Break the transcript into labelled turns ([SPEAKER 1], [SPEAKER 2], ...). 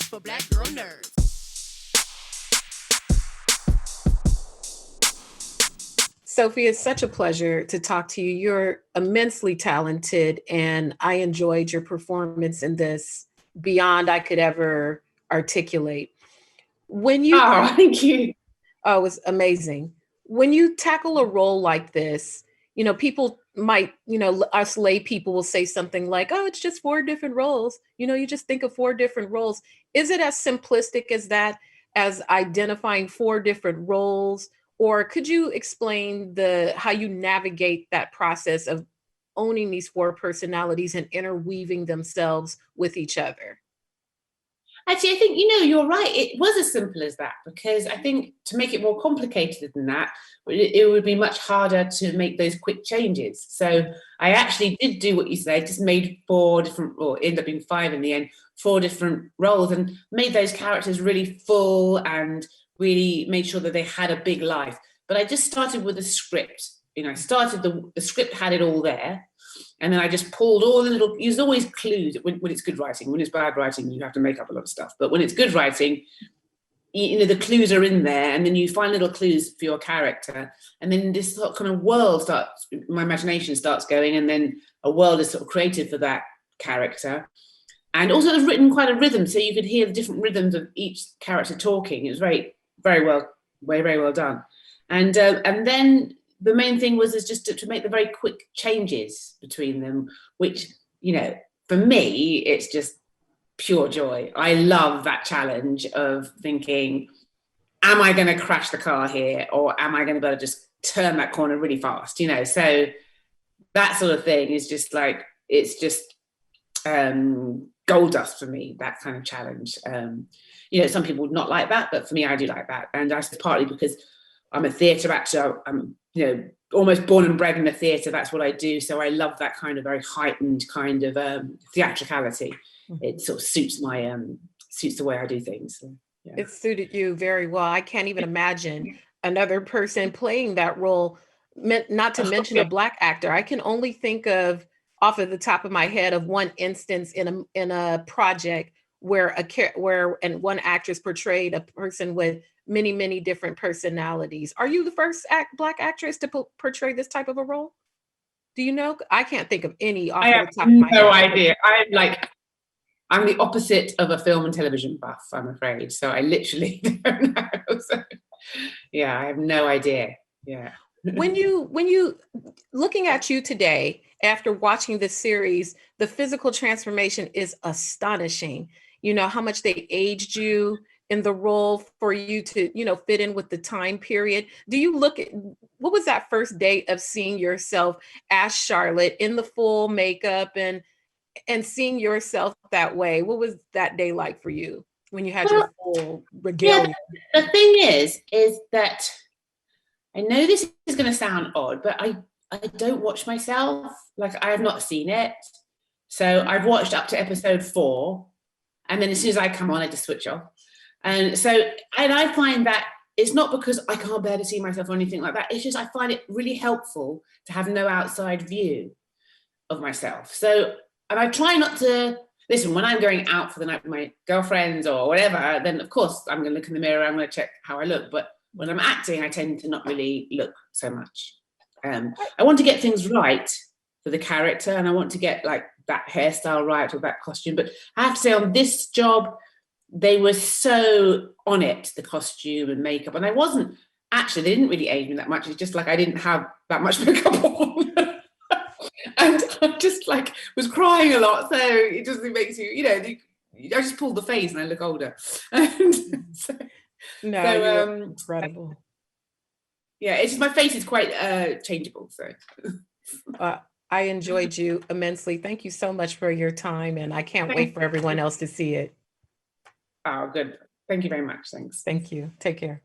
[SPEAKER 1] for Black girl nerds.
[SPEAKER 2] Sophie, it's such a pleasure to talk to you. You're immensely talented, and I enjoyed your performance in this beyond I could ever articulate. When you
[SPEAKER 3] thank you.
[SPEAKER 2] Oh, it was amazing. When you tackle a role like this, people might, us lay people will say something like, oh, it's just four different roles. You just think of four different roles. Is it as simplistic as that, as identifying four different roles? Or could you explain how you navigate that process of owning these four personalities and interweaving themselves with each other?
[SPEAKER 3] Actually, I think, you're right. It was as simple as that, because I think to make it more complicated than that, it would be much harder to make those quick changes. So I actually did do what you said, just made four different, or ended up being five in the end, four different roles, and made those characters really full and really made sure that they had a big life. But I just started with a script. I started, the script had it all there. And then I just pulled all the little, there's always clues when it's good writing. When it's bad writing, you have to make up a lot of stuff. But when it's good writing, the clues are in there, and then you find little clues for your character. And then this sort of kind of world starts, my imagination starts going, and then a world is sort of created for that character. And also it was written quite a rhythm, so you could hear the different rhythms of each character talking. It was very, very well done. And then the main thing was just to make the very quick changes between them, which, for me, it's just pure joy. I love that challenge of thinking, am I going to crash the car here, or am I going to be able to just turn that corner really fast? So that sort of thing is just like, it's just gold dust for me, that kind of challenge. Some people would not like that, but for me, I do like that. And that's partly because I'm a theatre actor. I'm, almost born and bred in a theatre. That's what I do. So I love that kind of very heightened kind of theatricality. It sort of suits the way I do things. So, yeah.
[SPEAKER 2] It suited you very well. I can't even imagine another person playing that role, not to mention a Black actor. I can only think of, off of the top of my head, of one instance in a project where one actress portrayed a person with many, many different personalities. Are you the first Black actress to portray this type of a role? Do you know? I can't think of any off the top of my head.
[SPEAKER 3] No idea. I'm the opposite of a film and television buff, I'm afraid. So I literally don't know. So, yeah, I have no idea. Yeah.
[SPEAKER 2] When you looking at you today, after watching this series, the physical transformation is astonishing. How much they aged you in the role for you to, fit in with the time period. Do you what was that first day of seeing yourself as Charlotte in the full makeup and seeing yourself that way? What was that day like for you when you had your full regalia?
[SPEAKER 3] Yeah, the thing is that I know this is going to sound odd, but I don't watch myself. Like, I have not seen it. So I've watched up to episode 4. And then as soon as I come on, I just switch off. And I find that it's not because I can't bear to see myself or anything like that. It's just I find it really helpful to have no outside view of myself. So, and I try not to, listen, when I'm going out for the night with my girlfriends or whatever, then of course I'm going to look in the mirror, I'm going to check how I look. But when I'm acting, I tend to not really look so much. I want to get things right for the character, and I want to get like that hairstyle right or that costume. But I have to say, on this job, they were so on it, the costume and makeup. And I wasn't, actually, they didn't really age me that much. It's just like I didn't have that much makeup on. And I just like was crying a lot. So it just makes you, I just pulled the face and I look older.
[SPEAKER 2] You're incredible.
[SPEAKER 3] Yeah, it's just my face is quite changeable. So
[SPEAKER 2] I enjoyed you immensely. Thank you so much for your time. And I can't wait for everyone else to see it.
[SPEAKER 3] Oh, good. Thank you very much. Thanks.
[SPEAKER 2] Thank you. Take care.